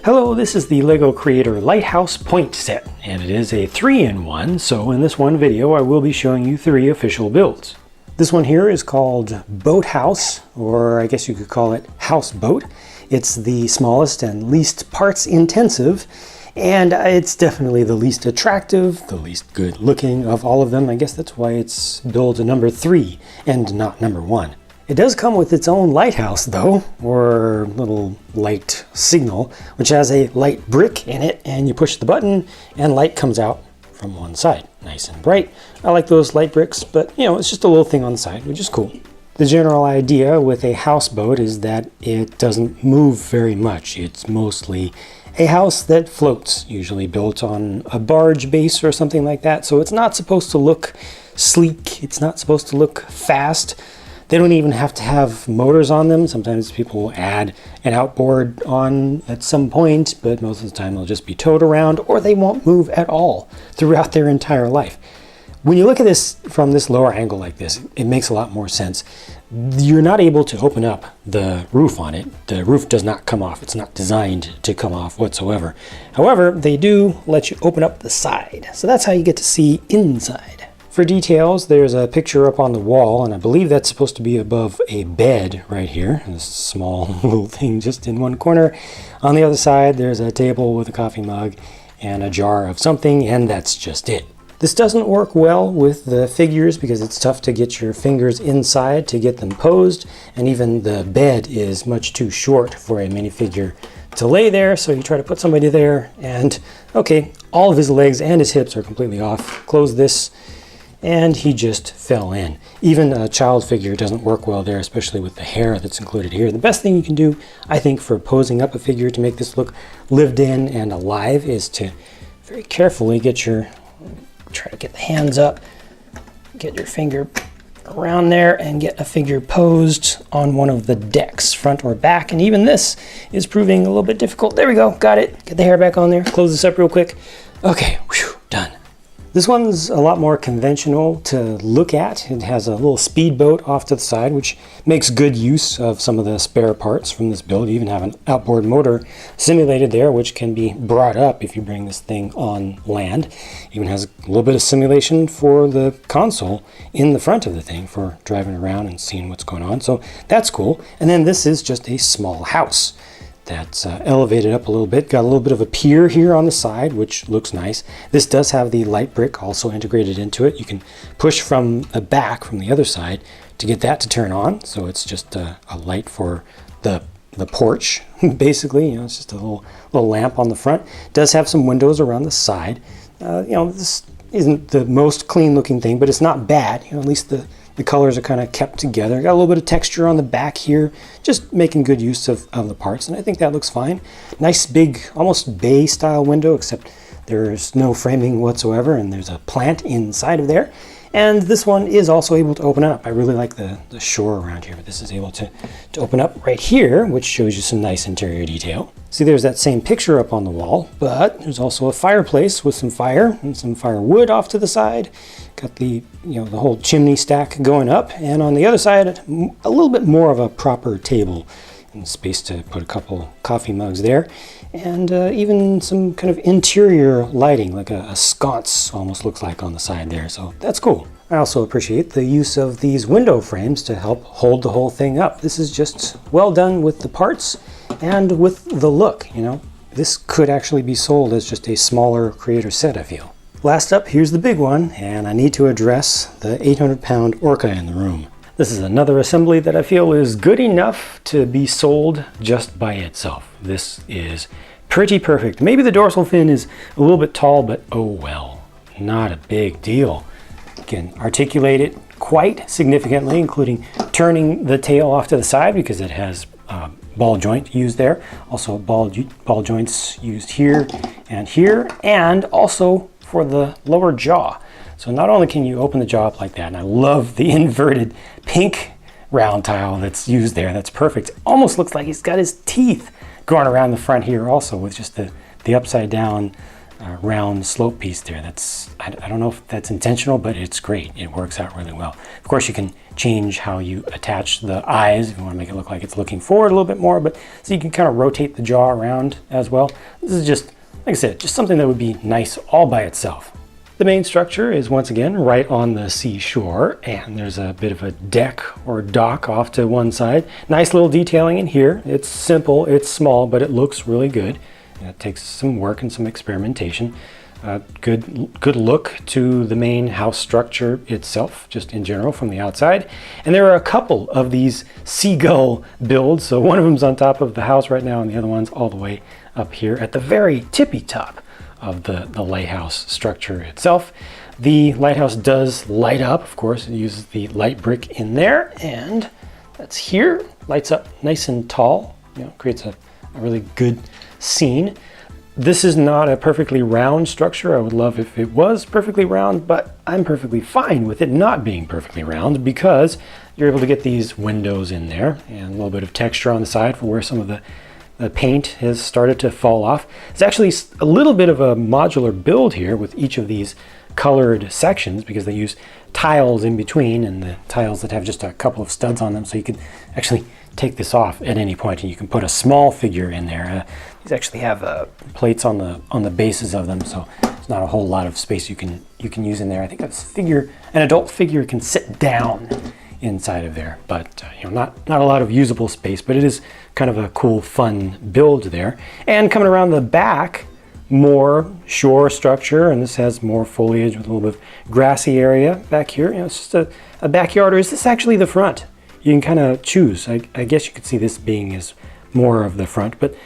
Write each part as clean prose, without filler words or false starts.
Hello, this is the LEGO Creator Lighthouse Point set, and it is a 3-in-1, so in this one video I will be showing you 3 official builds. This one here is called Boathouse, or I guess you could call it Houseboat. It's the smallest and least parts intensive, and it's definitely the least attractive, the least good looking of all of them. I guess that's why it's build number 3 and not number 1. It does come with its own lighthouse though, or little light signal, which has a light brick in it, and you push the button and light comes out from one side. Nice and bright. I like those light bricks, but you know, it's just a little thing on the side, which is cool. The general idea with a houseboat is that it doesn't move very much. It's mostly a house that floats, usually built on a barge base or something like that. So it's not supposed to look sleek. It's not supposed to look fast. They don't even have to have motors on them. Sometimes people will add an outboard on at some point, but most of the time they'll just be towed around, or they won't move at all throughout their entire life. When you look at this from this lower angle like this, it makes a lot more sense. You're not able to open up the roof on it. The roof does not come off. It's not designed to come off whatsoever. However, they do let you open up the side. So that's how you get to see inside. For details, there's a picture up on the wall, and I believe that's supposed to be above a bed right here. This small little thing just in one corner. On the other side, there's a table with a coffee mug and a jar of something, and that's just it. This doesn't work well with the figures because it's tough to get your fingers inside to get them posed, and even the bed is much too short for a minifigure to lay there, so you try to put somebody there, and okay, all of his legs and his hips are completely off. Close this, and he just fell in. Even a child figure doesn't work well there, especially with the hair that's included here. The best thing you can do, I think, for posing up a figure to make this look lived in and alive is to very carefully try to get the hands up, get your finger around there, and get a figure posed on one of the decks, front or back. And even this is proving a little bit difficult. There we go, got it. Get the hair back on there. Close this up real quick. Okay, whew, done. This one's a lot more conventional to look at. It has a little speedboat off to the side, which makes good use of some of the spare parts from this build. You even have an outboard motor simulated there, which can be brought up if you bring this thing on land. Even has a little bit of simulation for the console in the front of the thing for driving around and seeing what's going on. So that's cool. And then this is just a small house that's elevated up a little bit. Got a little bit of a pier here on the side, which looks nice. This does have the light brick also integrated into it. You can push from the back, from the other side, to get that to turn on. So it's just a light for the porch, basically. You know, it's just a little lamp on the front. It does have some windows around the side. You know, this isn't the most clean looking thing, but it's not bad. You know, at least the colors are kind of kept together. Got a little bit of texture on the back here, just making good use of the parts, and I think that looks fine. Nice big, almost bay style window, except there's no framing whatsoever, and there's a plant inside of there. And this one is also able to open up. I really like the shore around here, but this is able to open up right here, which shows you some nice interior detail. See, there's that same picture up on the wall, but there's also a fireplace with some fire and some firewood off to the side. Got the whole chimney stack going up, and on the other side, a little bit more of a proper table and space to put a couple coffee mugs there, and even some kind of interior lighting, like a sconce almost looks like on the side there, so that's cool. I also appreciate the use of these window frames to help hold the whole thing up. This is just well done with the parts and with the look, you know. This could actually be sold as just a smaller creator set, I feel. Last up, here's the big one, and I need to address the 800-pound orca in the room. This is another assembly that I feel is good enough to be sold just by itself. This is pretty perfect. Maybe the dorsal fin is a little bit tall, but oh well, not a big deal. You can articulate it quite significantly, including turning the tail off to the side because it has ball joint used there. Also ball joints used here, and also for the lower jaw. So not only can you open the jaw up like that, and I love the inverted pink round tile that's used there. That's perfect. It almost looks like he's got his teeth going around the front here also, with just the upside down round slope piece there. I don't know if that's intentional, but it's great. It works out really well. Of course, you can change how you attach the eyes if you want to make it look like it's looking forward a little bit more, but so you can kind of rotate the jaw around as well. This is just, like I said, just something that would be nice all by itself. The main structure is once again right on the seashore, and there's a bit of a deck or dock off to one side. Nice little detailing in here. It's simple, it's small, but it looks really good. It takes some work and some experimentation. Good look to the main house structure itself, just in general from the outside. And there are a couple of these seagull builds. So one of them's on top of the house right now, and the other one's all the way up here at the very tippy top of the lighthouse structure itself. The lighthouse does light up, of course. It uses the light brick in there, and that's here. Lights up nice and tall. Creates a really good scene. This is not a perfectly round structure. I would love if it was perfectly round, but I'm perfectly fine with it not being perfectly round because you're able to get these windows in there and a little bit of texture on the side for where some of the paint has started to fall off. It's actually a little bit of a modular build here with each of these colored sections because they use tiles in between, and the tiles that have just a couple of studs on them, so you can actually take this off at any point and you can put a small figure in there. These actually have plates on the bases of them, so there's not a whole lot of space you can use in there. I think an adult figure can sit down inside of there, but not a lot of usable space, but it is kind of a cool, fun build there. And coming around the back, more shore structure, and this has more foliage with a little bit of grassy area back here. It's just a backyard, or is this actually the front? You can kind of choose. I guess you could see this being as more of the front, but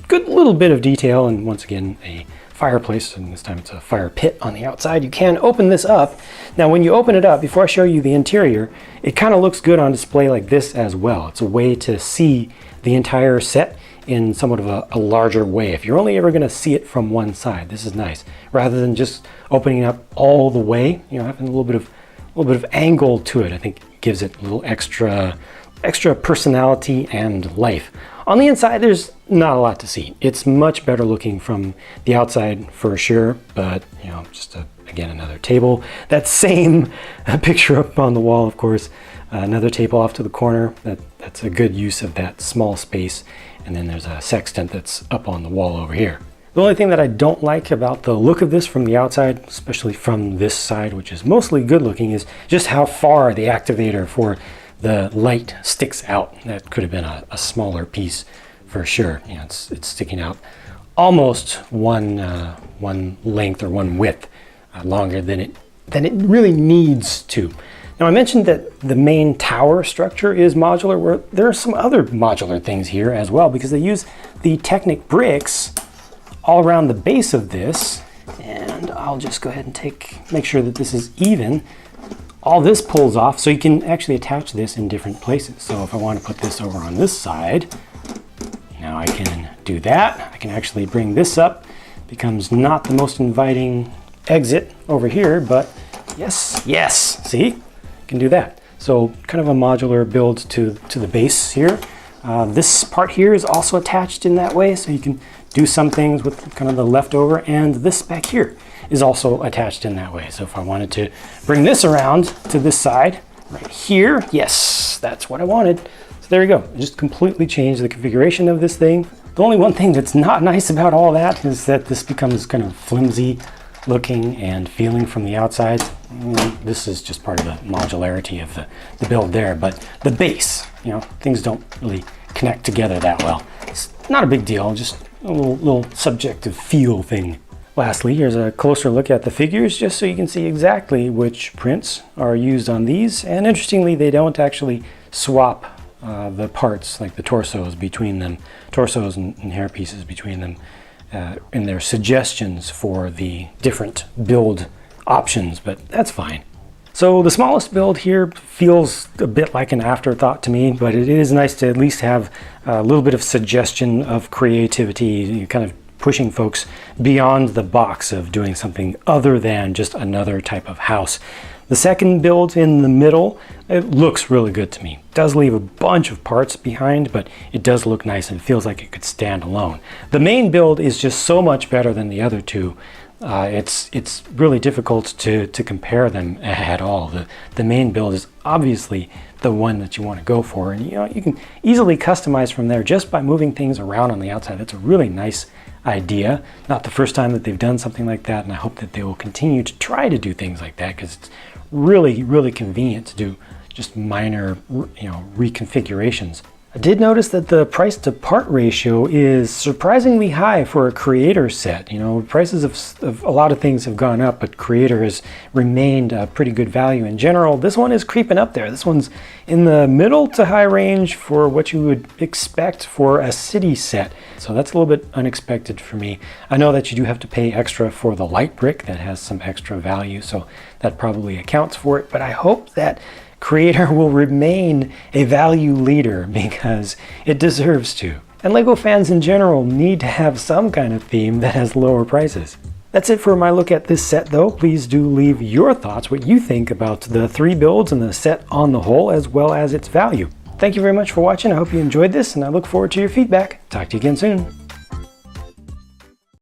good little bit of detail, and once again, a fireplace, and this time it's a fire pit on the outside. You can open this up. Now, when you open it up, before I show you the interior, it kind of looks good on display like this as well. It's a way to see the entire set in somewhat of a larger way. If you're only ever going to see it from one side, this is nice. Rather than just opening it up all the way, having a little bit of angle to it, I think gives it a little extra personality and life. On the inside, there's not a lot to see. It's much better looking from the outside for sure, but just again, another table. That same picture up on the wall, of course, another table off to the corner. That's a good use of that small space. And then there's a sextant that's up on the wall over here. The only thing that I don't like about the look of this from the outside, especially from this side, which is mostly good looking, is just how far the activator for the light sticks out. That could have been a smaller piece for sure. It's sticking out almost one length or one width longer than it really needs to. Now, I mentioned that the main tower structure is modular. Where there are some other modular things here as well, because they use the Technic bricks all around the base of this. And I'll just go ahead and make sure that this is even. All this pulls off, so you can actually attach this in different places. So if I want to put this over on this side, now I can do that. I can actually bring this up. Becomes not the most inviting exit over here, but yes, see? Can do that. So kind of a modular build to the base here. This part here is also attached in that way, so you can do some things with kind of the leftover, and this back here is also attached in that way. So if I wanted to bring this around to this side right here, yes, that's what I wanted. So there you go. Just completely changed the configuration of this thing. The only one thing that's not nice about all that is that this becomes kind of flimsy looking and feeling from the outside. This is just part of the modularity of the build there, but the base, things don't really connect together that well. It's not a big deal, just a little subjective feel thing. Lastly, here's a closer look at the figures, just so you can see exactly which prints are used on these. And interestingly, they don't actually swap the parts, like the torsos between them, torsos and hair pieces between them, in their suggestions for the different build options, but that's fine. So the smallest build here feels a bit like an afterthought to me, but it is nice to at least have a little bit of suggestion of creativity, kind of pushing folks beyond the box of doing something other than just another type of house. The second build in the middle, it looks really good to me. It does leave a bunch of parts behind, but it does look nice and feels like it could stand alone. The main build is just so much better than the other two. It's really difficult to compare them at all. The main build is obviously the one that you want to go for, and you can easily customize from there just by moving things around on the outside. That's a really nice idea. Not the first time that they've done something like that, and I hope that they will continue to try to do things like that, because it's really convenient to do just minor reconfigurations. I did notice that the price to part ratio is surprisingly high for a creator set. Prices of a lot of things have gone up, but creator has remained a pretty good value in general. This one is creeping up there. This one's in the middle to high range for what you would expect for a city set. So that's a little bit unexpected for me. I know that you do have to pay extra for the light brick that has some extra value, so that probably accounts for it, but I hope that creator will remain a value leader because it deserves to. And LEGO fans in general need to have some kind of theme that has lower prices. That's it for my look at this set though. Please do leave your thoughts, what you think about the 3 builds and the set on the whole, as well as its value. Thank you very much for watching. I hope you enjoyed this, and I look forward to your feedback. Talk to you again soon.